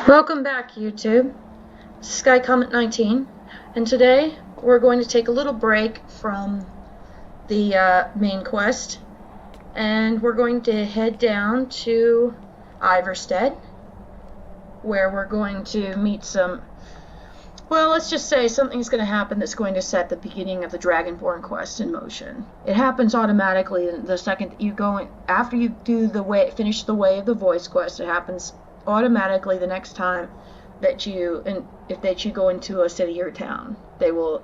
Welcome back, YouTube. This is SkyComet19, and today we're going to take a little break from the main quest, and we're going to head down to Iverstead, where we're going to meet some, well, let's just say something's going to happen that's going to set the beginning of the Dragonborn quest in motion. It happens automatically the second that you go in, after you do finish the Way of the Voice quest. It happens automatically the next time that you go into a city or town. They will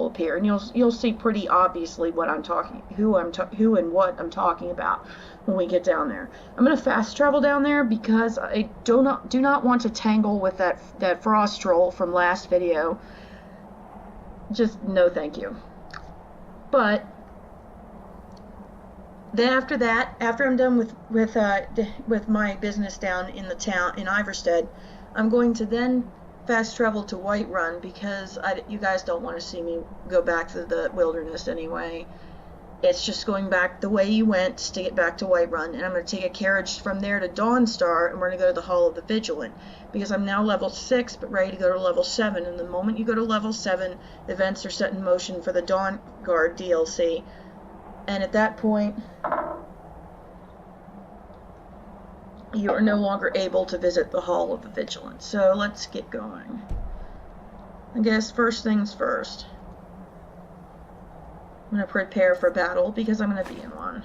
appear, and you'll see pretty obviously what I'm talking, who and what I'm talking about when we get down there. I'm gonna fast travel down there because I do not want to tangle with that frost troll from last video. Just no, thank you. But then after I'm done with my business down in the town in Iverstead, I'm going to then fast travel to Whiterun because you guys don't want to see me go back to the wilderness anyway. It's just going back the way you went to get back to Whiterun, and I'm going to take a carriage from there to Dawnstar, and we're going to go to the Hall of the Vigilant because I'm now level 6 but ready to go to level 7, and the moment you go to level 7, events are set in motion for the Dawnguard DLC. And at that point, you are no longer able to visit the Hall of the Vigilant. So let's get going. I guess first things first. I'm going to prepare for battle because I'm going to be in one.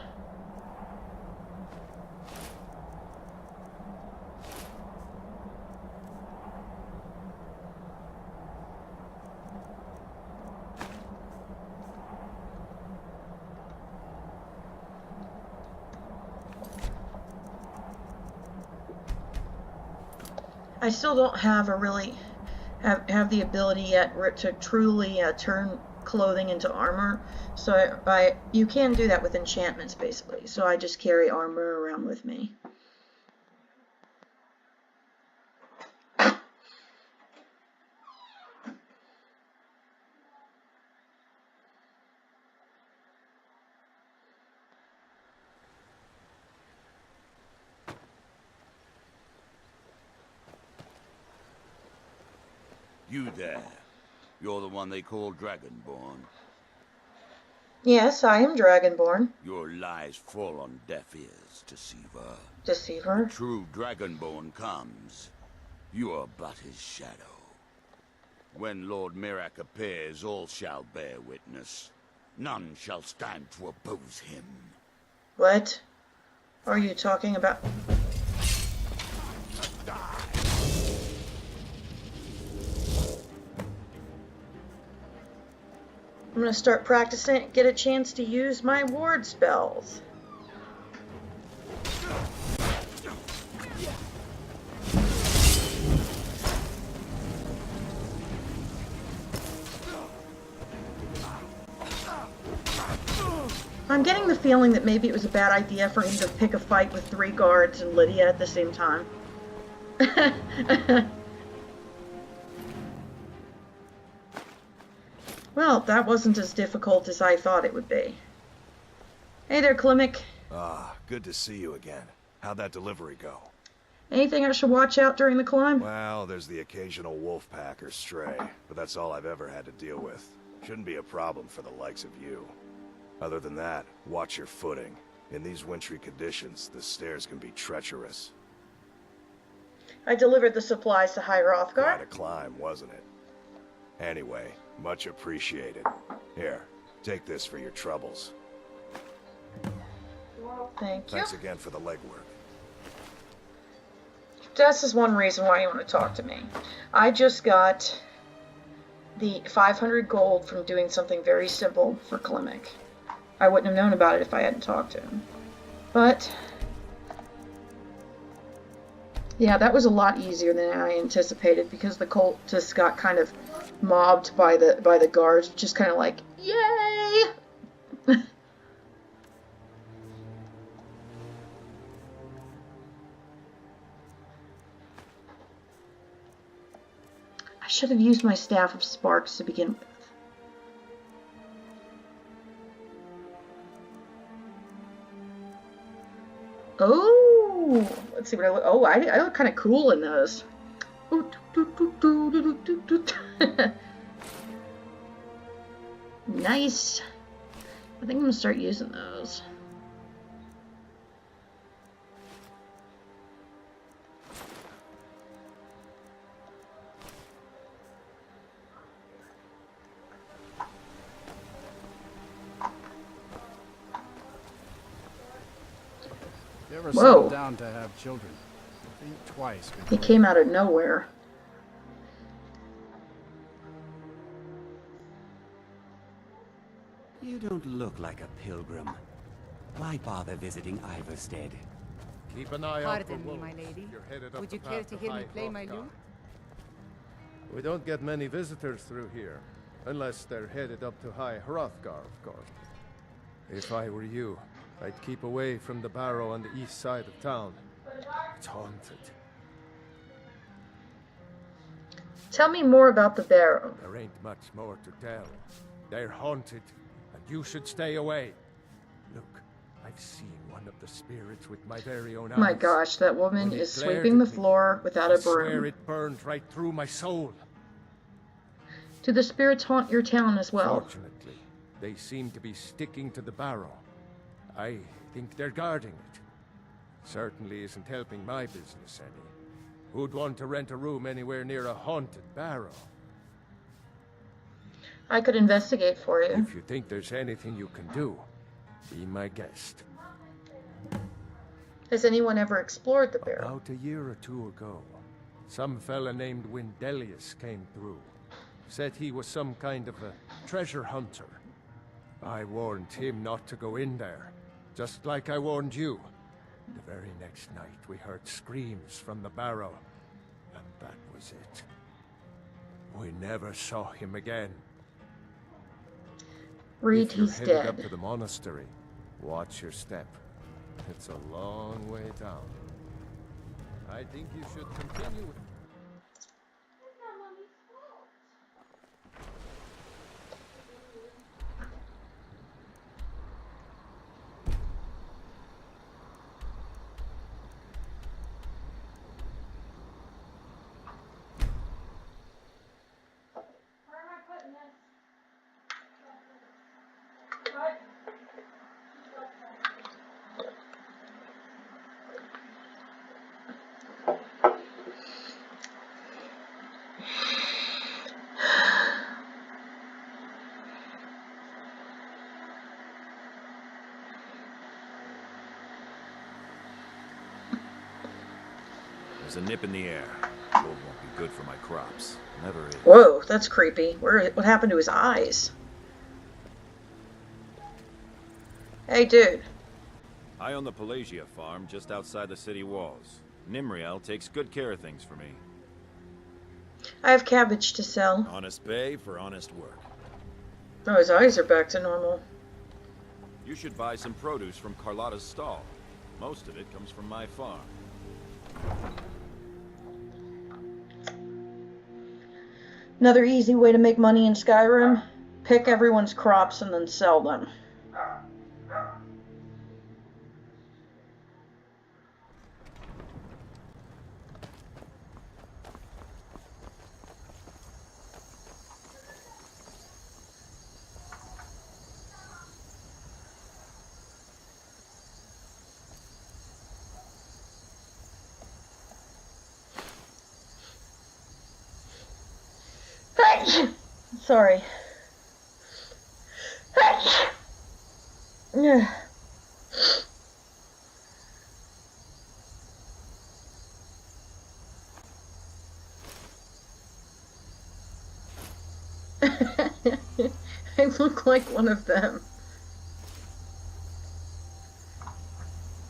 I still don't have have the ability yet to truly turn clothing into armor, so you can do that with enchantments basically, so I just carry armor around with me. You there. You're the one they call Dragonborn. Yes, I am Dragonborn. Your lies fall on deaf ears, Deceiver. Deceiver? The true Dragonborn comes. You are but his shadow. When Lord Mirac appears, all shall bear witness. None shall stand to oppose him. What are you talking about? I'm going to start practicing, get a chance to use my ward spells. I'm getting the feeling that maybe it was a bad idea for him to pick a fight with 3 guards and Lydia at the same time. Well, that wasn't as difficult as I thought it would be. Hey there, Klimek. Ah, good to see you again. How'd that delivery go? Anything I should watch out during the climb? Well, there's the occasional wolf pack or stray, but that's all I've ever had to deal with. Shouldn't be a problem for the likes of you. Other than that, watch your footing. In these wintry conditions, the stairs can be treacherous. I delivered the supplies to High Hrothgar. Quite a climb, wasn't it? Anyway, much appreciated. Here, take this for your troubles. Thank you. Thanks again for the legwork. This is one reason why you want to talk to me. I just got the 500 gold from doing something very simple for Klimek. I wouldn't have known about it if I hadn't talked to him. But yeah, that was a lot easier than I anticipated because the cultists got kind of mobbed by the guards, just kind of like, yay! I should have used my Staff of Sparks to begin with. Oh, let's see what I look. Oh, I look kind of cool in those. Nice. I think I'm gonna start using those. You ever Whoa. settle down to have children? Think twice. He came out of nowhere. You don't look like a pilgrim. Why bother visiting Iverstead? Keep an eye out for Pardon me, wolves. my lady. You're headed up Would the you care path to hear me High play my Hrothgar. lute? We don't get many visitors through here, unless they're headed up to High Hrothgar, of course. If I were you, I'd keep away from the barrow on the east side of town. It's haunted. Tell me more about the barrow. There ain't much more to tell. They're haunted, and you should stay away. Look, I've seen one of the spirits with my very own eyes. My gosh, that woman When it is glared sweeping the at me, floor without I a swear broom. it burned right through my soul. Do the spirits haunt your town as well? Fortunately, they seem to be sticking to the barrow. I think they're guarding it. Certainly isn't helping my business any. Who'd want to rent a room anywhere near a haunted barrow? I could investigate for you. If you think there's anything you can do, be my guest. Has anyone ever explored the barrow? About a year or two ago, some fella named Windelius came through. Said he was some kind of a treasure hunter. I warned him not to go in there, just like I warned you. The very next night we heard screams from the barrow, and that was it. We never saw him again. Reed, If you're he's headed up dead. to the monastery, watch your step. It's a long way down. I think you should continue with... There's a nip in the air. Cold won't be good for my crops. Never is. Whoa, that's creepy. What happened to his eyes? Hey, dude. I own the Pelagia farm just outside the city walls. Nimriel takes good care of things for me. I have cabbage to sell. Honest pay for honest work. Oh, his eyes are back to normal. You should buy some produce from Carlotta's stall. Most of it comes from my farm. Another easy way to make money in Skyrim: pick everyone's crops and then sell them. Sorry. I look like one of them.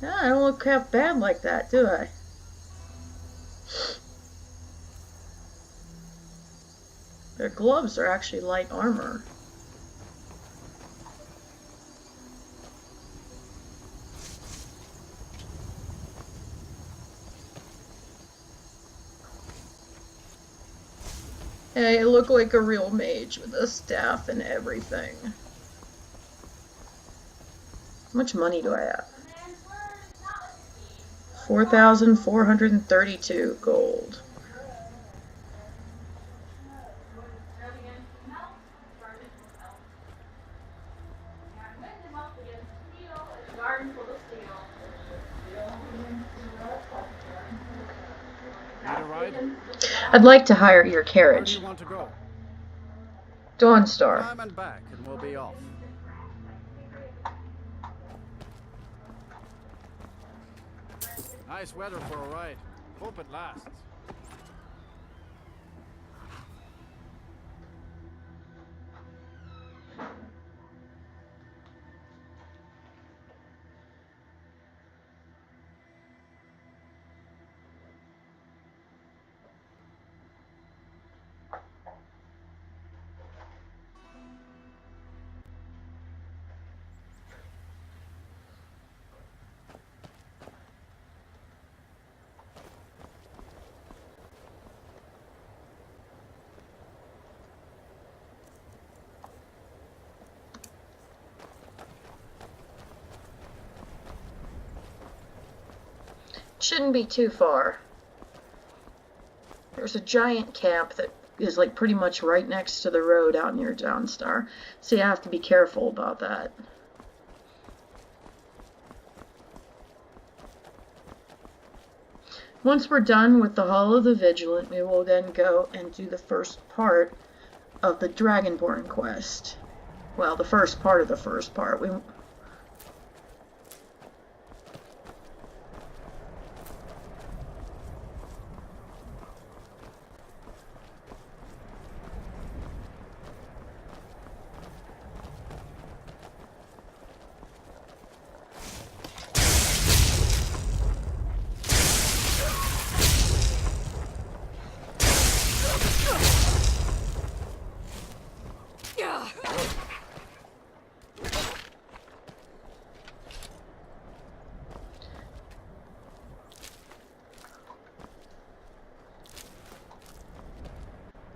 Yeah, I don't look half bad like that, do I? Their gloves are actually light armor. Hey, I look like a real mage with a staff and everything. How much money do I have? 4,432 gold. ride? I'd like to hire your Where do carriage. you want to go? Dawnstar. Time and back, and we'll be off. Nice weather for a ride. Hope it lasts. Shouldn't be too far. There's a giant camp that is like pretty much right next to the road out near Dawnstar, so you have to be careful about that. Once we're done with the Hall of the Vigilant, we will then go and do the first part of the Dragonborn quest. Well, the first part of the first part.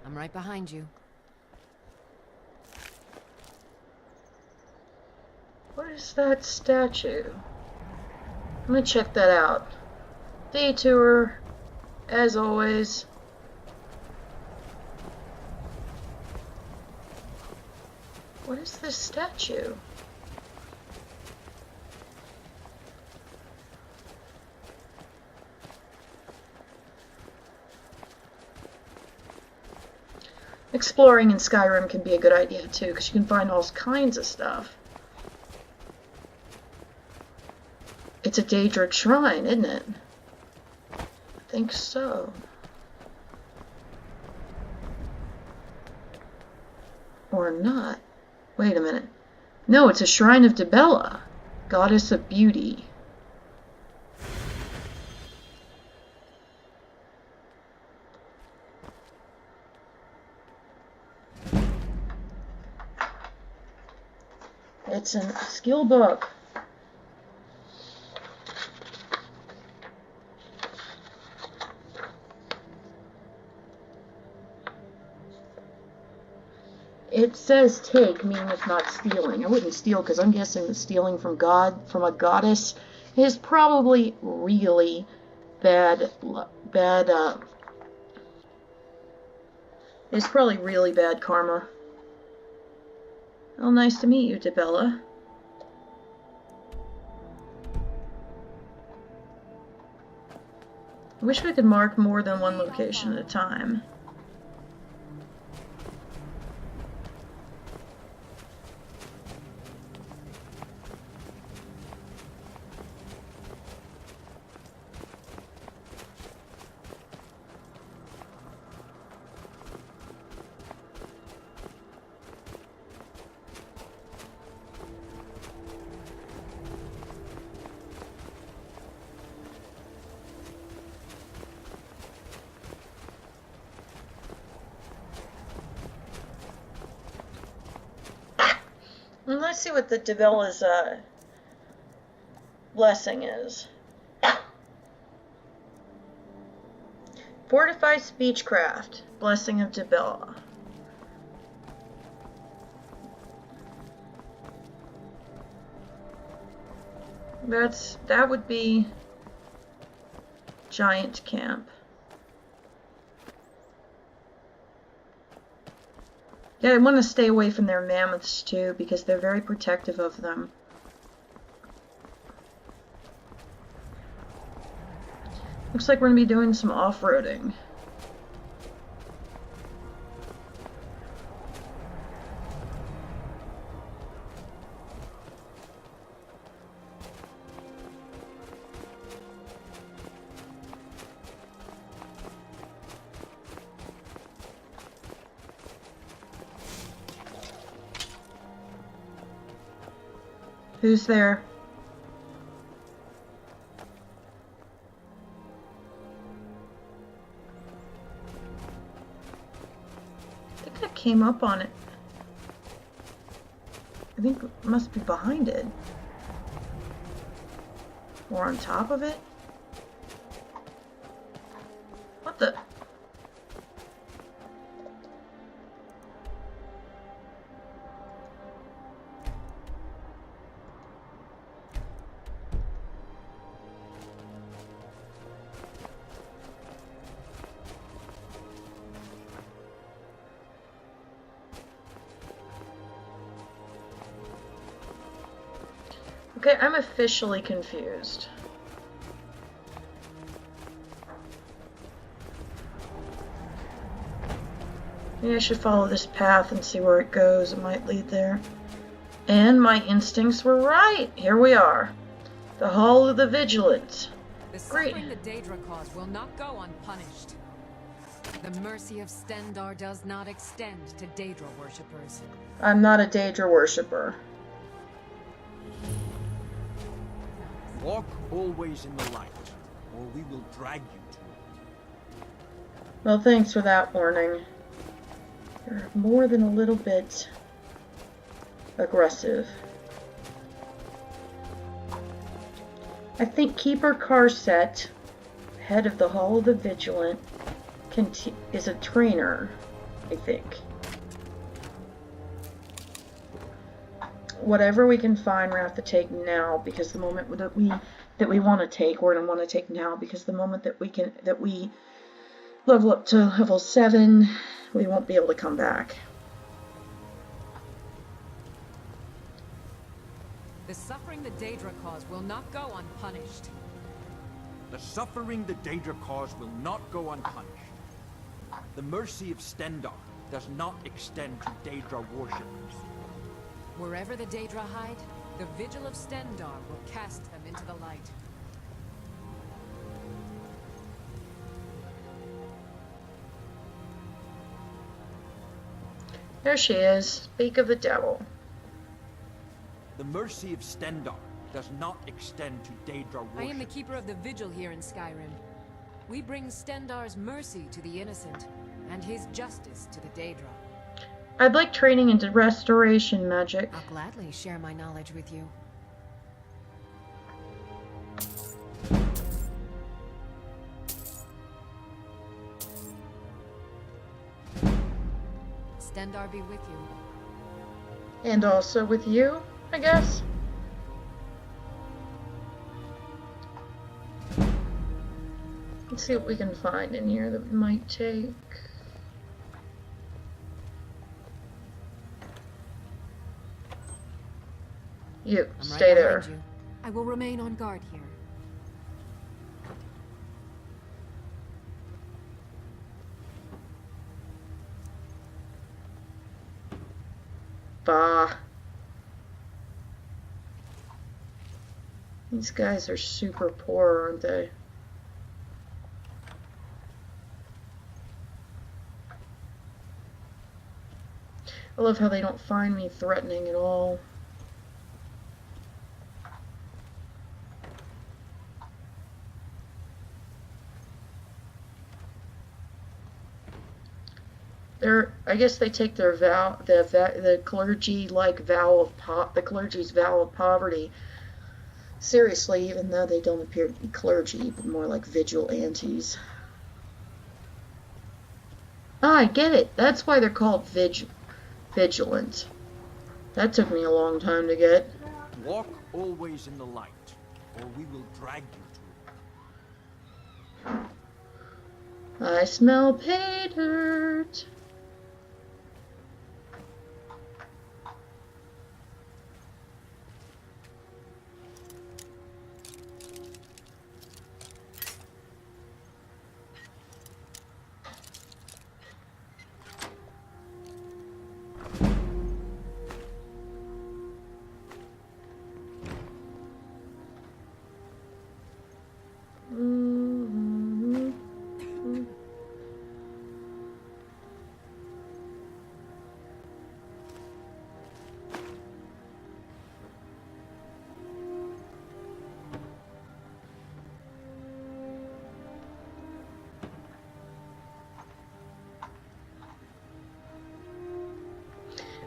I'm right behind you. What is that statue? I'm gonna check that out. Detour, as always. What is this statue? Exploring in Skyrim can be a good idea too, because you can find all kinds of stuff. It's a Daedric shrine, isn't it? I think so. Or not. Wait a minute. No, it's a shrine of Dibella, goddess of beauty. It's a skill book. It says take, meaning it's not stealing. I wouldn't steal because I'm guessing that stealing from a goddess is probably really bad. It's probably really bad karma. Oh, nice to meet you, Dibella. I wish we could mark more than one location at a time. And let's see what the Dibella's blessing is. Fortified Speechcraft, Blessing of Dibella. That would be Giant Camp. Yeah, I want to stay away from their mammoths too, because they're very protective of them. Looks like we're going to be doing some off-roading. Who's there? I think I came up on it. I think it must be behind it. Or on top of it? What the? Okay, I'm officially confused. Maybe I should follow this path and see where it goes. It might lead there. And my instincts were right. Here we are. The Hall of the Vigilant. The Great. suffering the Daedra cause will not go unpunished. The mercy of Stendarr does not extend to Daedra worshippers. I'm not a Daedra worshipper. Walk always in the light, or we will drag you to it. Well, thanks for that warning. You're more than a little bit aggressive. I think Keeper Carset, head of the Hall of the Vigilant, is a trainer, I think. Whatever we can find, we have to take now, because the moment that we want to take, we're gonna want to take now, because the moment that we level up to level 7, we won't be able to come back. The suffering the Daedra cause will not go unpunished. The suffering the Daedra cause will not go unpunished. The mercy of Stendarr does not extend to Daedra worshippers. Wherever the Daedra hide, the Vigil of Stendarr will cast them into the light. There she is. Speak of the devil. The mercy of Stendarr does not extend to Daedra worshippers. I am the keeper of the Vigil here in Skyrim. We bring Stendarr's mercy to the innocent, and his justice to the Daedra. I'd like training into restoration magic. I'll gladly share my knowledge with you. Stendarr be with you. And also with you, I guess. Let's see what we can find in here that we might take. You, I'm stay right there. behind you. I will remain on guard here. Bah. These guys are super poor, aren't they? I love how they don't find me threatening at all. I guess they take their vow, the clergy-like vow of the clergy's vow of poverty seriously, even though they don't appear to be clergy, but more like vigilantes. Ah, I get it. That's why they're called vigilant. That took me a long time to get. Walk always in the light, or we will drag you to it. I smell pay dirt.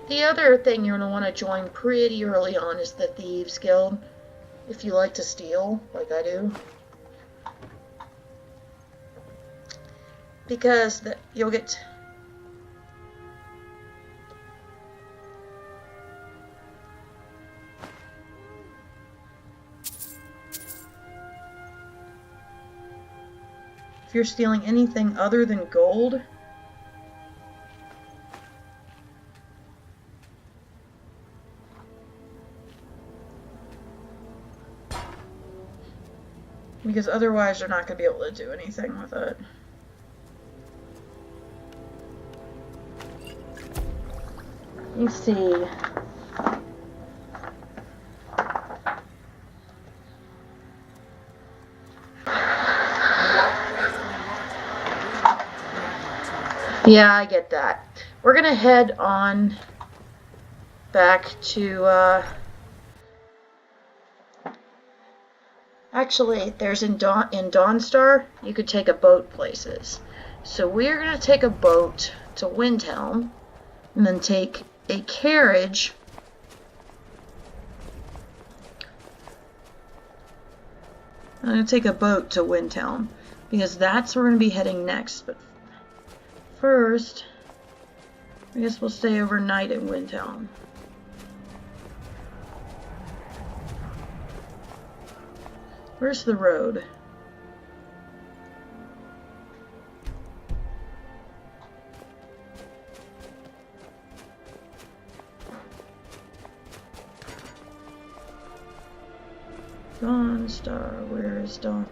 The other thing you're going to want to join pretty early on is the Thieves Guild, if you like to steal, like I do. Because you'll get... If you're stealing anything other than gold, because otherwise you're not going to be able to do anything with it. You see. Yeah, I get that. We're going to head on back to, actually, there's in Dawnstar, you could take a boat places. So we're going to take a boat to Windhelm, and then take a carriage I'm going to take a boat to Windhelm, because that's where we're going to be heading next. But first, I guess we'll stay overnight in Windhelm. Where's the road? Dawnstar, where is Dawn?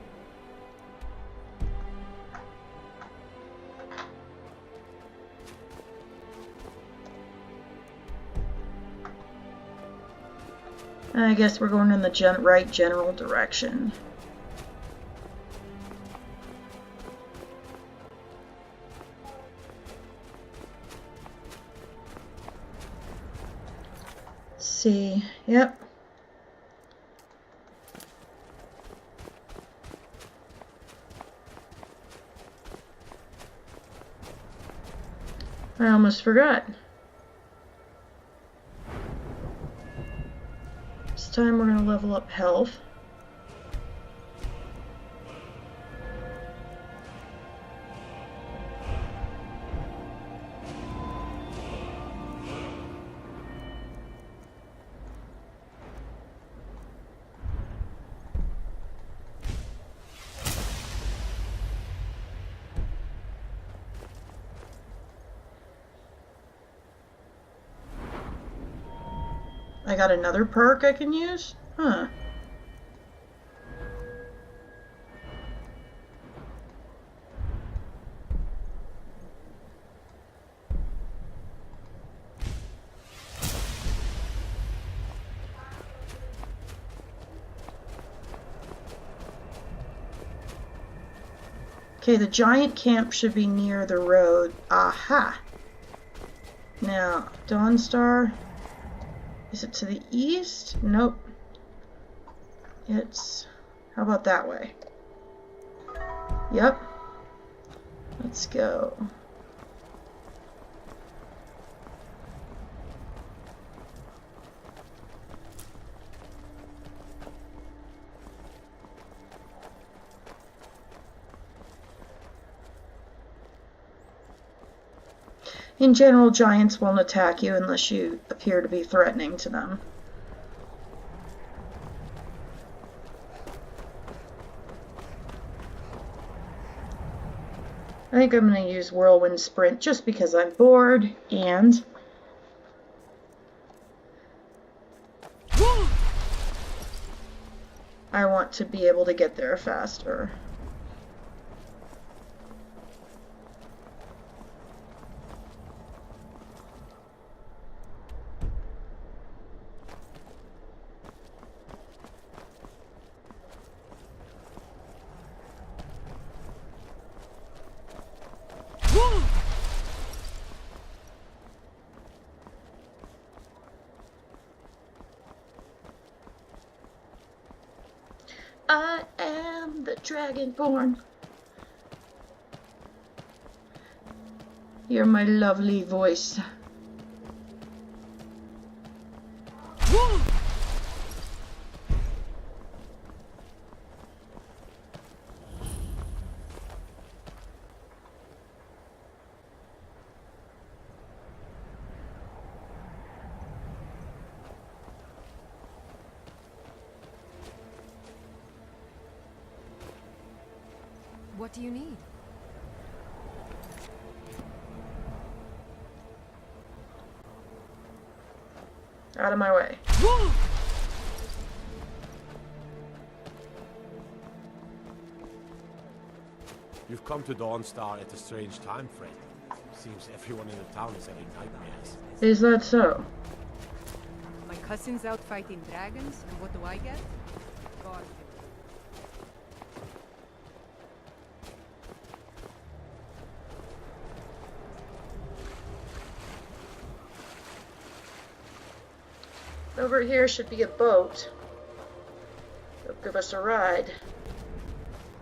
I guess we're going in the right general direction. Let's see, yep. I almost forgot. This time we're going to level up health. I got another perk I can use? Huh. Okay, the giant camp should be near the road. Aha! Now, Dawnstar... Is it to the east? Nope. It's... How about that way? Yep. Let's go. In general, giants won't attack you unless you appear to be threatening to them. I think I'm going to use Whirlwind Sprint just because I'm bored, and I want to be able to get there faster. I am the Dragonborn. Hear my lovely voice. What do you need? Out of my way. You've come to Dawnstar at a strange time, friend. Seems everyone in the town is having nightmares. Is that so? My cousin's out fighting dragons, and what do I get? God. Over here should be a boat. They'll give us a ride.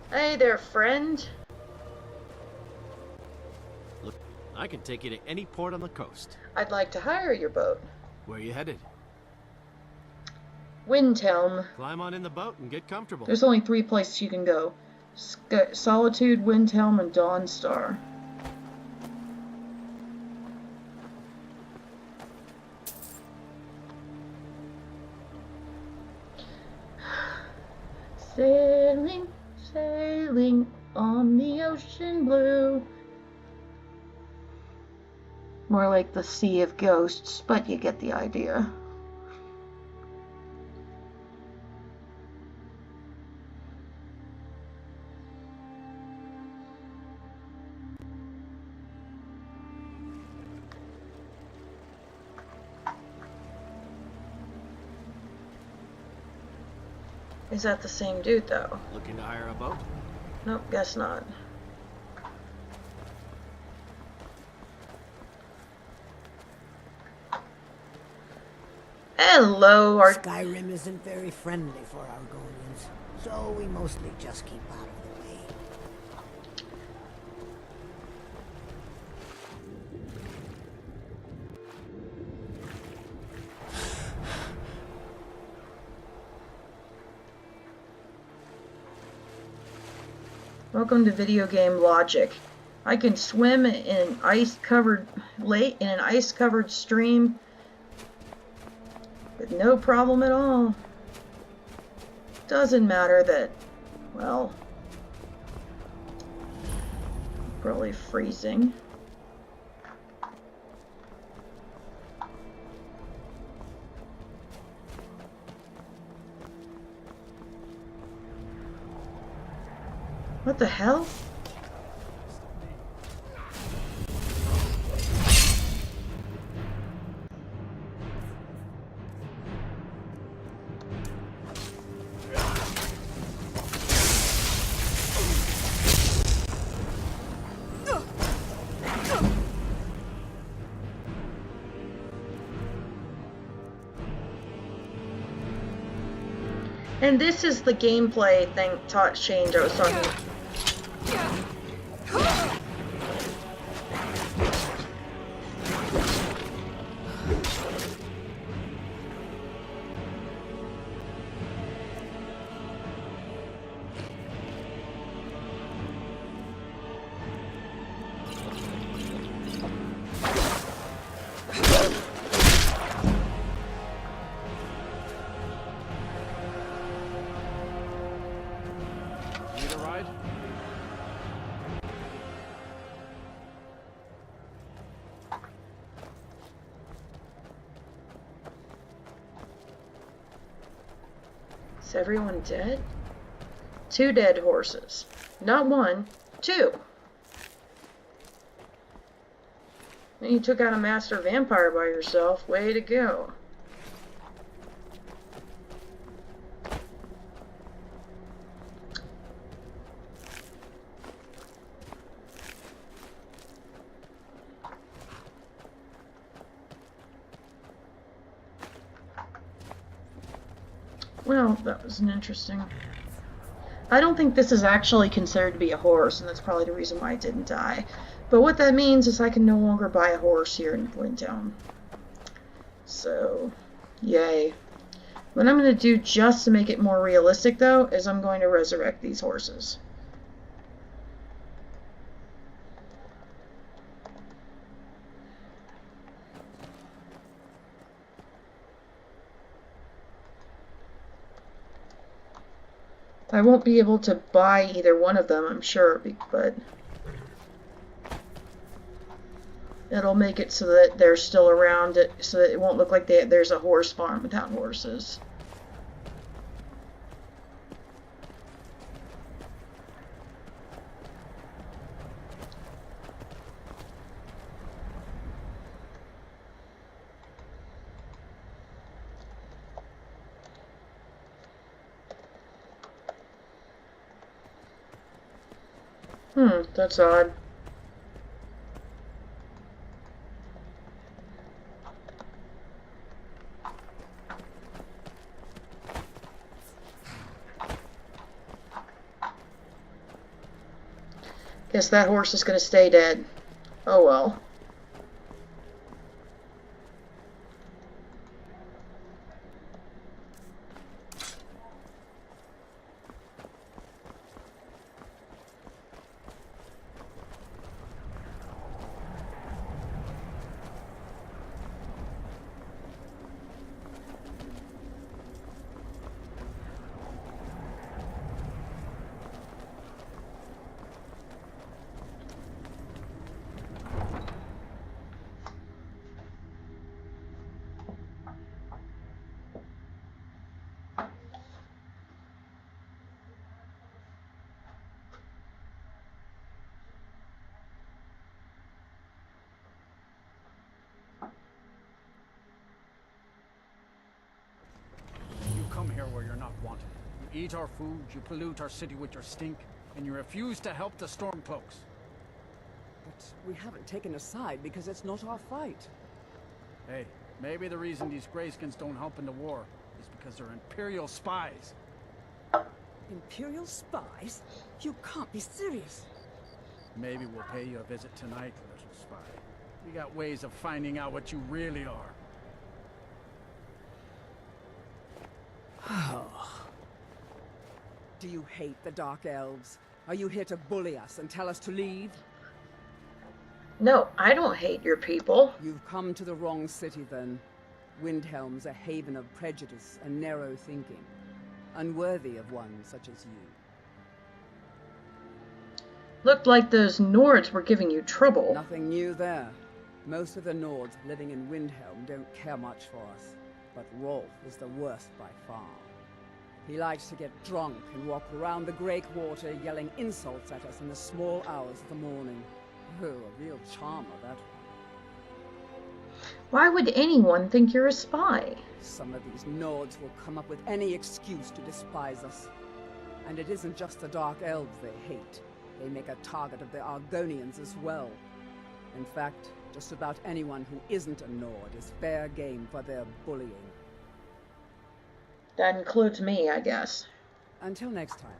Hey there, friend. Look, I can take you to any port on the coast. I'd like to hire your boat. Where are you headed? Windhelm. Climb on in the boat and get comfortable. There's only 3 places you can go. Solitude, Windhelm, and Dawnstar. Sailing, sailing on the ocean blue. More like the Sea of Ghosts, but you get the idea. Is that the same dude, though? Looking to hire a boat? Nope, guess not. Hello, Skyrim isn't very friendly for Argonians, so we mostly just keep out of the way. Welcome to video game logic. I can swim in an ice-covered lake in an ice-covered stream with no problem at all. Doesn't matter that, well, probably freezing. What the hell? And this is the gameplay thing change I was talking about. Need a ride? Is everyone dead? 2 dead horses. Not 1, 2. And you took out a master vampire by yourself. Way to go. Well, that was an interesting... I don't think this is actually considered to be a horse, and that's probably the reason why it didn't die. But what that means is I can no longer buy a horse here in Windhelm. So, yay. What I'm going to do just to make it more realistic, though, is I'm going to resurrect these horses. I won't be able to buy either one of them, I'm sure, but it'll make it so that they're still around, so that it won't look like there's a horse farm without horses. That's odd. Guess that horse is going to stay dead. Oh well. Come here where you're not wanted. You eat our food, you pollute our city with your stink, and you refuse to help the Stormcloaks. But we haven't taken a side because it's not our fight. Hey, maybe the reason these Greyskins don't help in the war is because they're Imperial spies. Imperial spies? You can't be serious. Maybe we'll pay you a visit tonight, little spy. We got ways of finding out what you really are. Do you hate the Dark Elves? Are you here to bully us and tell us to leave? No, I don't hate your people. You've come to the wrong city then. Windhelm's a haven of prejudice and narrow thinking, unworthy of one such as you. Looked like those Nords were giving you trouble. Nothing new there. Most of the Nords living in Windhelm don't care much for us, but Rolf is the worst by far. He likes to get drunk and walk around the Greywater yelling insults at us in the small hours of the morning. Oh, a real charmer, that one. Why would anyone think you're a spy? Some of these Nords will come up with any excuse to despise us. And it isn't just the Dark Elves they hate. They make a target of the Argonians as well. In fact, just about anyone who isn't a Nord is fair game for their bullying. That includes me, I guess. Until next time.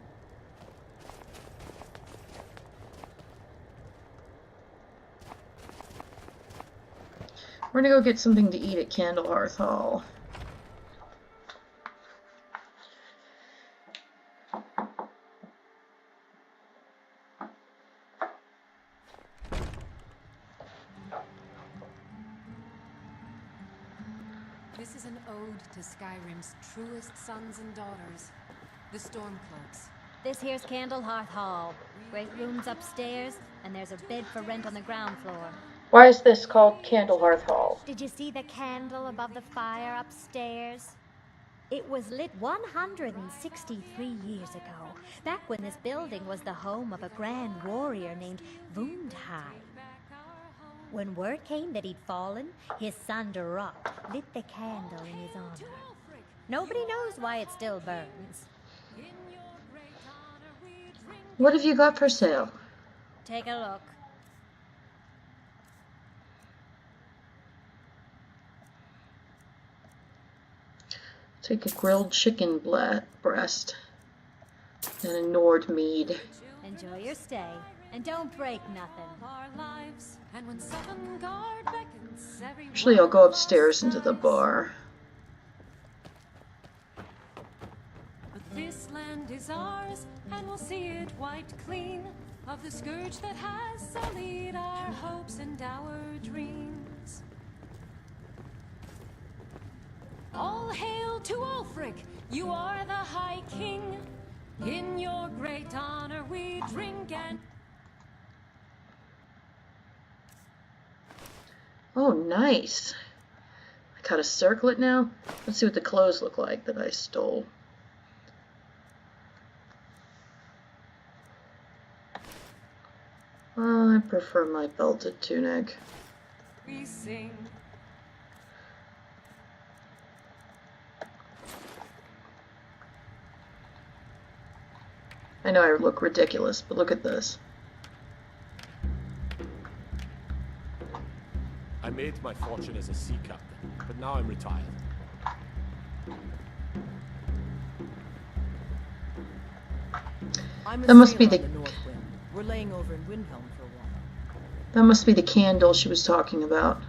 We're gonna go get something to eat at Candlehearth Hall. This is an ode to Skyrim's truest sons and daughters, the Stormcloaks. This here's Candlehearth Hall. Great rooms upstairs, and there's a bed for rent on the ground floor. Why is this called Candlehearth Hall? Did you see the candle above the fire upstairs? It was lit 163 years ago, back when this building was the home of a grand warrior named Vundhai. When word came that he'd fallen, his son Durok lit the candle in his honor. Nobody knows why it still burns. What have you got for sale? Take a look. Take a grilled chicken breast and a Nord mead. Enjoy your stay, and don't break nothing. Actually, I'll go upstairs into the bar. But this land is ours, and we'll see it wiped clean of the scourge that has sullied our hopes and our dreams. All hail to Ulfric, you are the High King. In your great honor we drink and... Oh, nice. I gotta circle it now. Let's see what the clothes look like that I stole. I prefer my belted tunic. we sing. I know I look ridiculous, but look at this. I made my fortune as a sea captain, but now I'm retired. I'm a That must be sailor the on the North Wind. We're laying over in Windhelm for a while. that must be the candle she was talking about.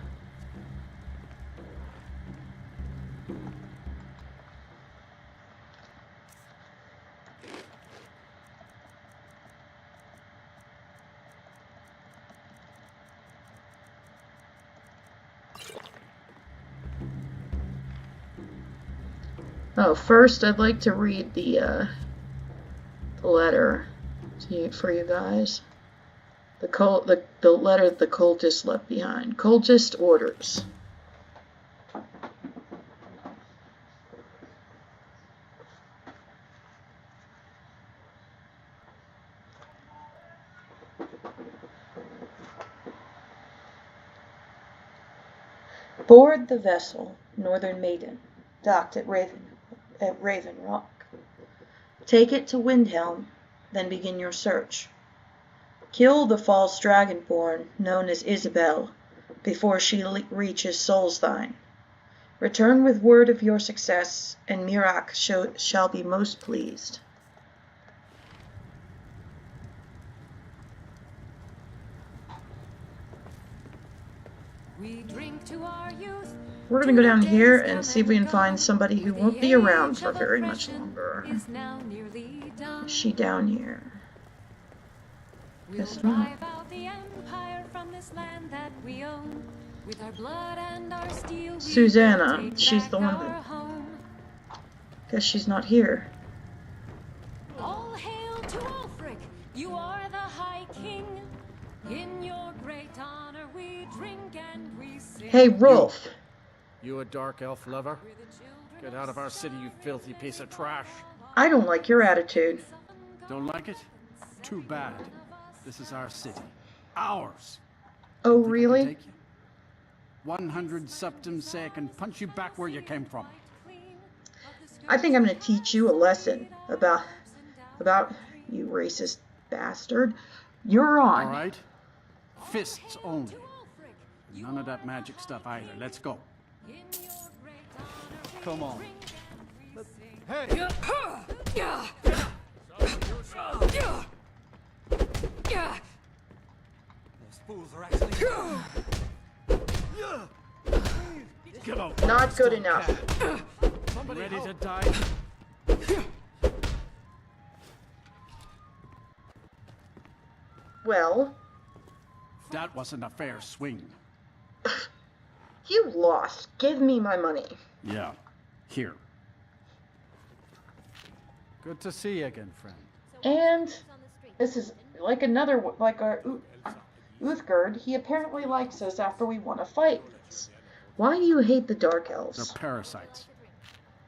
Oh, first I'd like to read the letter for you guys. The letter the cultist left behind. Cultist orders. Board the vessel, Northern Maiden, docked at Raven Rock. Take it to Windhelm, then begin your search. Kill the false Dragonborn, known as Isabel, before she reaches Solstheim. Return with word of your success, and Miraak shall be most pleased. We drink to our youth. We're going to go down here and see if we can find somebody who won't be around for very much longer. Is now nearly done. Is she down here? We'll Guess not. drive out the empire from this land that we own. With our blood and our steel, we Susanna, will take she's back the one our that... home. Guess she's not here. All hail to Ulfric, you are the High King. In your great honor we drink and we sing. Hey, Rolf. You a dark elf lover? Get out of our city, you filthy piece of trash. I don't like your attitude. Don't like it? Too bad. This is our city. Ours. Oh, Think I can really? take you? 100 septums sake and punch you back where you came from. I think I'm going to teach you a lesson about you racist bastard. You're on. All right? Fists only. None of that magic stuff either. Let's go. Come on. Hey! Those fools are actually... Get out. Not good enough. Ready to die? Well, That wasn't a fair swing. you lost. Give me my money. Yeah. Here. Good to see you again, friend. And this is like another, like our Uthgerd. He apparently likes us after we won a fight. Why do you hate the Dark Elves? They're parasites.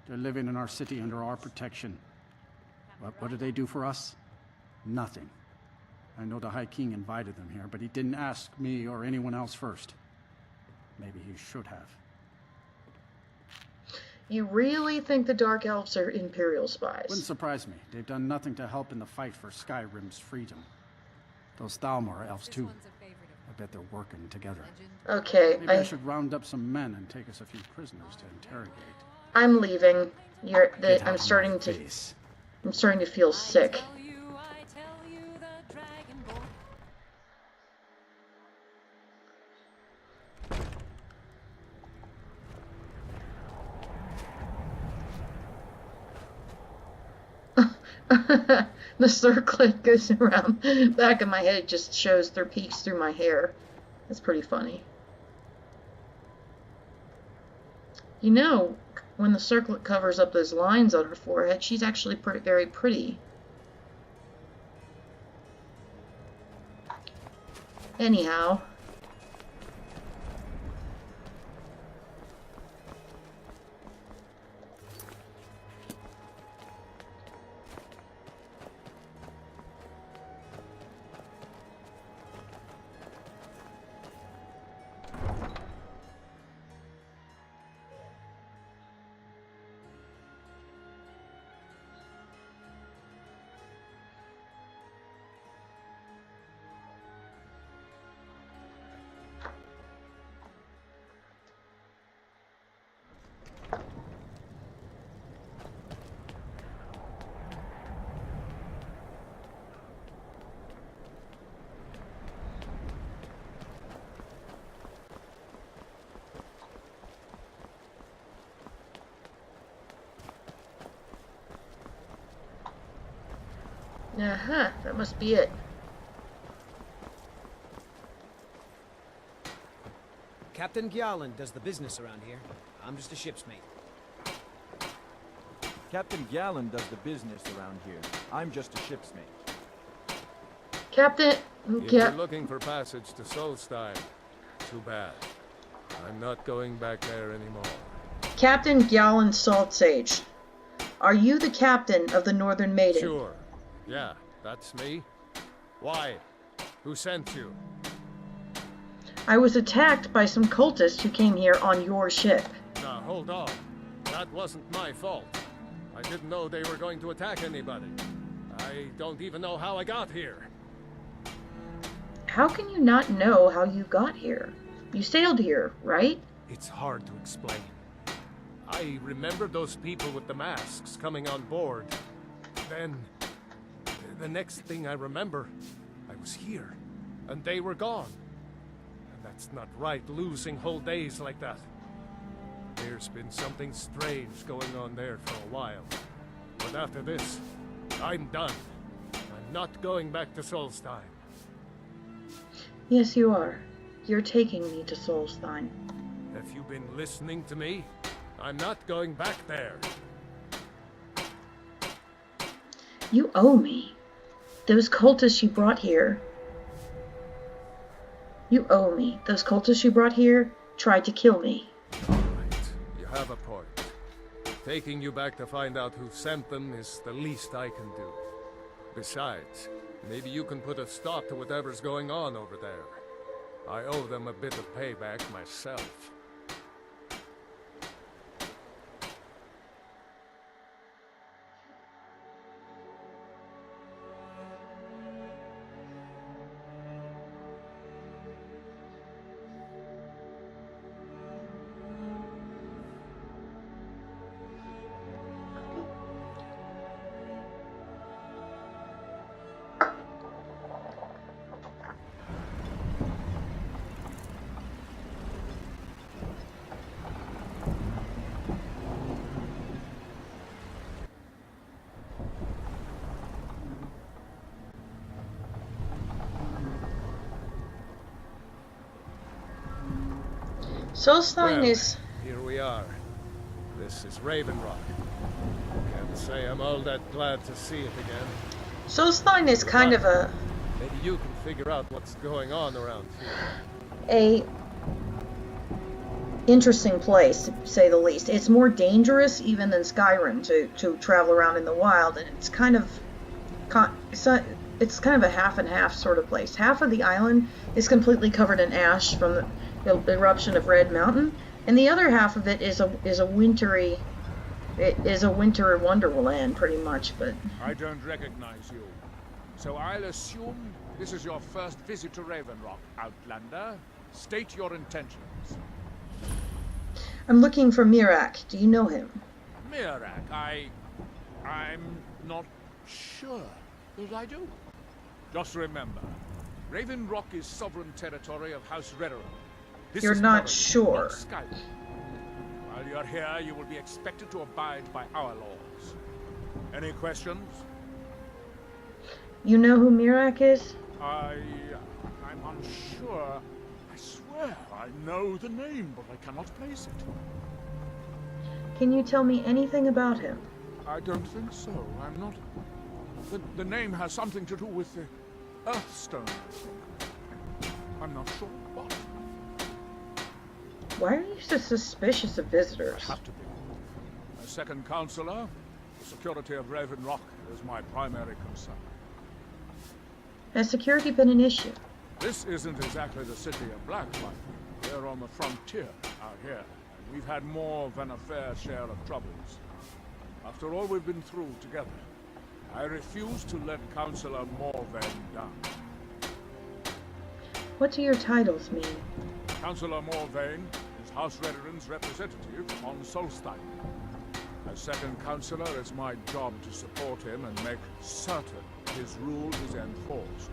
They're living in our city under our protection. What do they do for us? Nothing. I know the High King invited them here, but he didn't ask me or anyone else first. Maybe he should have. You really think the Dark Elves are Imperial spies? Wouldn't surprise me. They've done nothing to help in the fight for Skyrim's freedom. Those Thalmor are elves too. I bet they're working together. Okay, Maybe I should round up some men and take us a few prisoners to interrogate. I'm leaving. Get out I'm of starting my to. face. I'm starting to feel sick. The circlet goes around the back of my head. It just shows their peaks through my hair. That's pretty funny. You know, when the circlet covers up those lines on her forehead, she's actually very pretty. Anyhow. Uh-huh, that must be it. Captain Gjallan does the business around here. I'm just a ship's mate. Captain Gjallan does the business around here. I'm just a ship's mate. Captain... If you're looking for passage to Solstein, too bad. I'm not going back there anymore. Captain Gjallan Saltsage. Are you the captain of the Northern Maiden? Sure. Yeah, that's me. Why? Who sent you? I was attacked by some cultists who came here on your ship. Now, hold on. That wasn't my fault. I didn't know they were going to attack anybody. I don't even know how I got here. How can you not know how you got here? You sailed here, right? It's hard to explain. I remember those people with the masks coming on board. Then, the next thing I remember, I was here, and they were gone. And that's not right, losing whole days like that. There's been something strange going on there for a while. But after this, I'm done. I'm not going back to Solstein. Yes, you are. You're taking me to Solstein. Have you been listening to me? I'm not going back there. You owe me. Those cultists you brought here. You owe me. Those cultists you brought here tried to kill me. Right. You have a point. Taking you back to find out who sent them is the least I can do. Besides, maybe you can put a stop to whatever's going on over there. I owe them a bit of payback myself. Solstein is... Here we are. This is Raven Rock. Can't say I'm all that glad to see it again. Solstein is kind of a... Maybe you can figure out what's going on around here. A... interesting place, to say the least. It's more dangerous even than Skyrim to travel around in the wild, and it's kind of... It's kind of a half and half sort of place. Half of the island is completely covered in ash from the eruption of Red Mountain, and the other half of it is a winter wonderland, pretty much. But I don't recognize you, so I'll assume this is your first visit to Raven Rock, Outlander. State your intentions. I'm looking for Mirak. Do you know him? Mirak, I'm not sure that I do. Just remember, Raven Rock is sovereign territory of House Rederer. You're not sure. Not Skyrim. While you're here, you will be expected to abide by our laws. Any questions? You know who Mirak is? I'm unsure. I swear I know the name, but I cannot place it. Can you tell me anything about him? I don't think so. I'm not... The name has something to do with the Earthstone. I'm not sure what. Why are you so suspicious of visitors? Have to be. As second counselor, the security of Raven Rock is my primary concern. Has security been an issue? This isn't exactly the city of Blacklight. We're on the frontier out here, and we've had more than a fair share of troubles. After all we've been through together, I refuse to let Councillor Morvain down. What do your titles mean? Councillor Morvain is House Rederin's representative on Solstein. As second councillor, it's my job to support him and make certain his rule is enforced.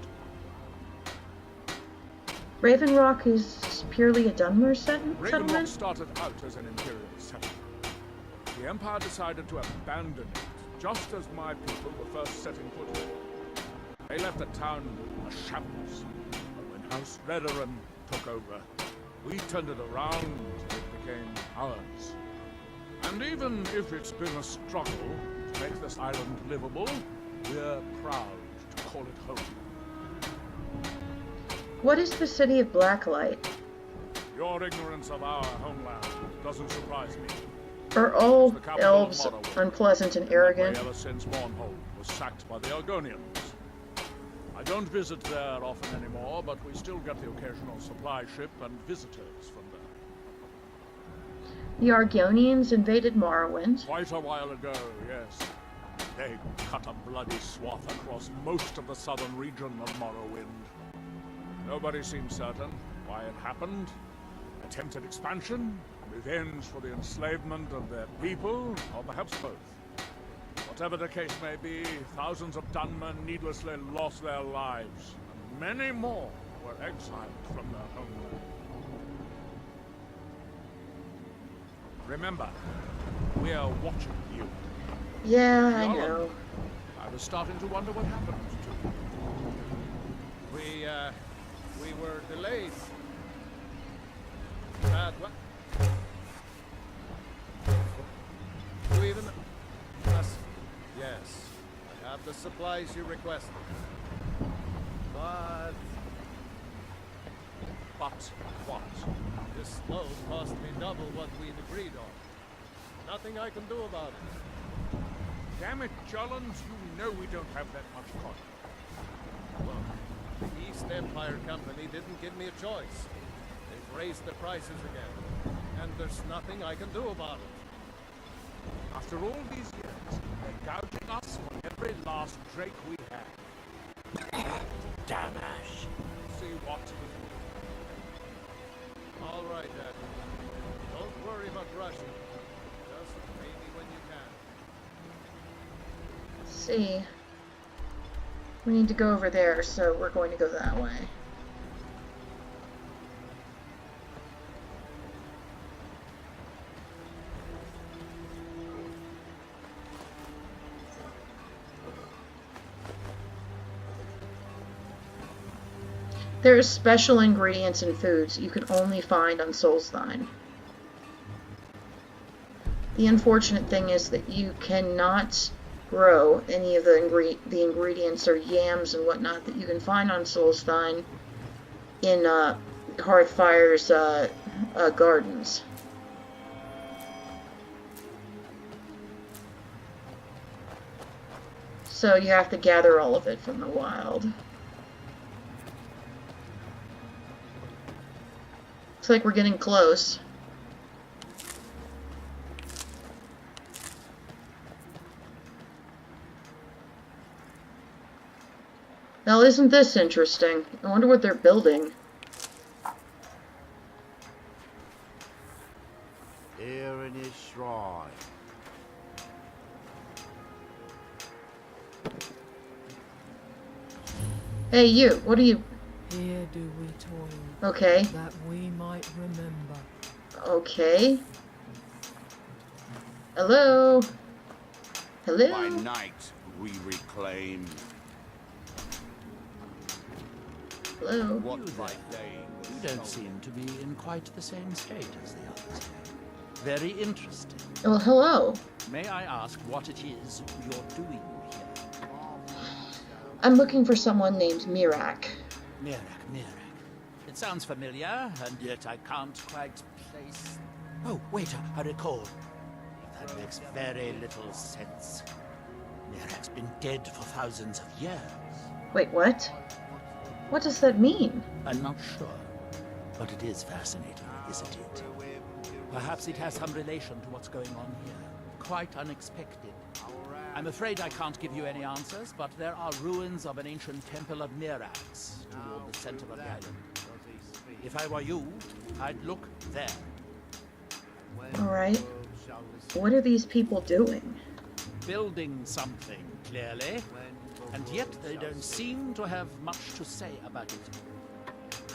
Raven Rock is purely a Dunmer settlement? Raven Rock started out as an Imperial settlement. The Empire decided to abandon it, just as my people were first setting foot here. They left the town a shambles. But when House Redoran took over, we turned it around and it became ours. And even if it's been a struggle to make this island livable, we're proud to call it home. What is the city of Blacklight? Your ignorance of our homeland doesn't surprise me. Are all elves unpleasant and arrogant? Ever since Mournhold was sacked by the Argonians. I don't visit there often anymore, but we still get the occasional supply ship and visitors from there. The Argonians invaded Morrowind. Quite a while ago, yes. They cut a bloody swath across most of the southern region of Morrowind. Nobody seems certain why it happened. Attempted expansion, revenge for the enslavement of their people, or perhaps both. Whatever the case may be, thousands of Dunmen needlessly lost their lives, and many more were exiled from their homeland. Remember, we are watching you. Yeah, I know. I was starting to wonder what happened to you. We were delayed. What? Do you even... Yes, I have the supplies you requested. But what? This load cost me double what we'd agreed on. Nothing I can do about it. Damn it, Jollens, you know we don't have that much coin. Look, the East Empire Company didn't give me a choice. They've raised the prices again, and there's nothing I can do about it. After all these years, they're gouging us for every last drake we have. Damash. See what? All right, then. Don't worry about rushing. Just pay me when you can. Let's see. We need to go over there, so we're going to go that way. There are special ingredients in foods you can only find on Solstein. The unfortunate thing is that you cannot grow any of the ingredients or yams and whatnot that you can find on Solstein in Hearthfire's gardens. So you have to gather all of it from the wild. Looks like we're getting close. Now isn't this interesting? I wonder what they're building. Here in his shrine. Hey you, what are you... Here do we toil. Okay. That we might remember. Okay. Hello? Hello? By night we reclaim. Hello? What by day? You don't seem to be in quite the same state as the others. Very interesting. Well, hello. May I ask what it is you're doing here? I'm looking for someone named Mirak. Mirak. It sounds familiar, and yet I can't quite place... Oh, wait, I recall. That makes very little sense. Mirak's been dead for thousands of years. Wait, what? What does that mean? I'm not sure, but it is fascinating, isn't it? Perhaps it has some relation to what's going on here. Quite unexpected. I'm afraid I can't give you any answers, but there are ruins of an ancient temple of Mirax toward the center of the island. If I were you, I'd look there. Alright. What are these people doing? Building something, clearly. And yet they don't seem to have much to say about it.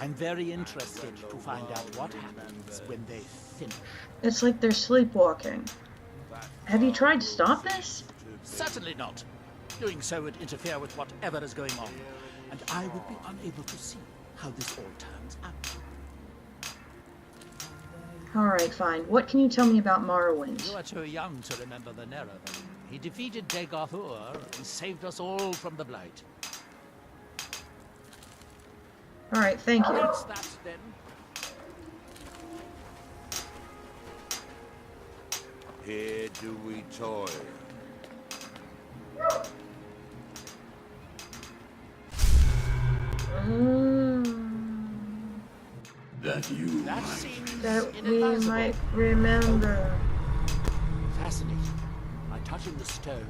I'm very interested to find out what happens when they finish. It's like they're sleepwalking. Have you tried to stop this? Certainly not. Doing so would interfere with whatever is going on, and I would be unable to see how this all turns out. Alright, fine. What can you tell me about Morrowind? You are too young to remember the Nerevan. He defeated Dagothur and saved us all from the Blight. Alright, thank you. That's that, then. Here do we toil. That we might remember. Fascinating. By touching the stone,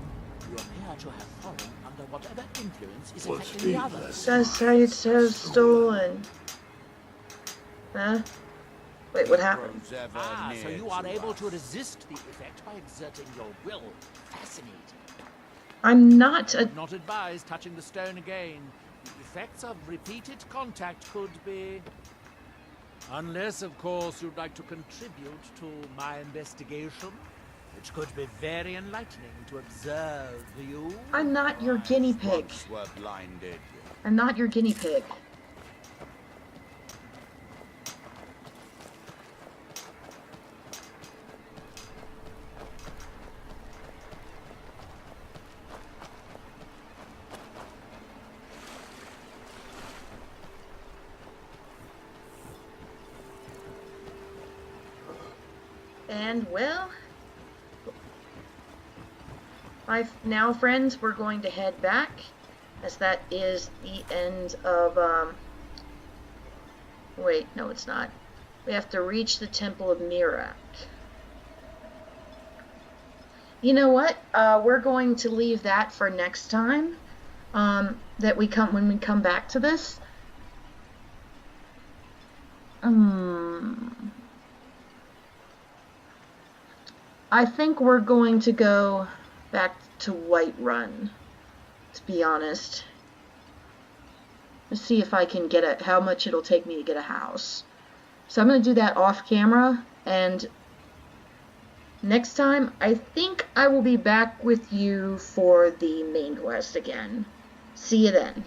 you appear to have fallen under whatever influence is affecting the others. That's how it's so stolen. Huh? Wait, what happened? So you are able to resist the effect by exerting your will. Fascinating. I'm not Not advised touching the stone again. The effects of repeated contact could be... Unless, of course, you'd like to contribute to my investigation, which could be very enlightening to observe you. I'm not your guinea pig. Were blinded. I'm not your guinea pig. And well, now friends, we're going to head back, as that is the end of, wait, no it's not. We have to reach the Temple of Mirac. You know what? We're going to leave that for next time, when we come back to this. I think we're going to go back to Whiterun, to be honest. Let's see if I can get how much it'll take me to get a house. So I'm going to do that off camera, and next time I think I will be back with you for the main quest again. See you then.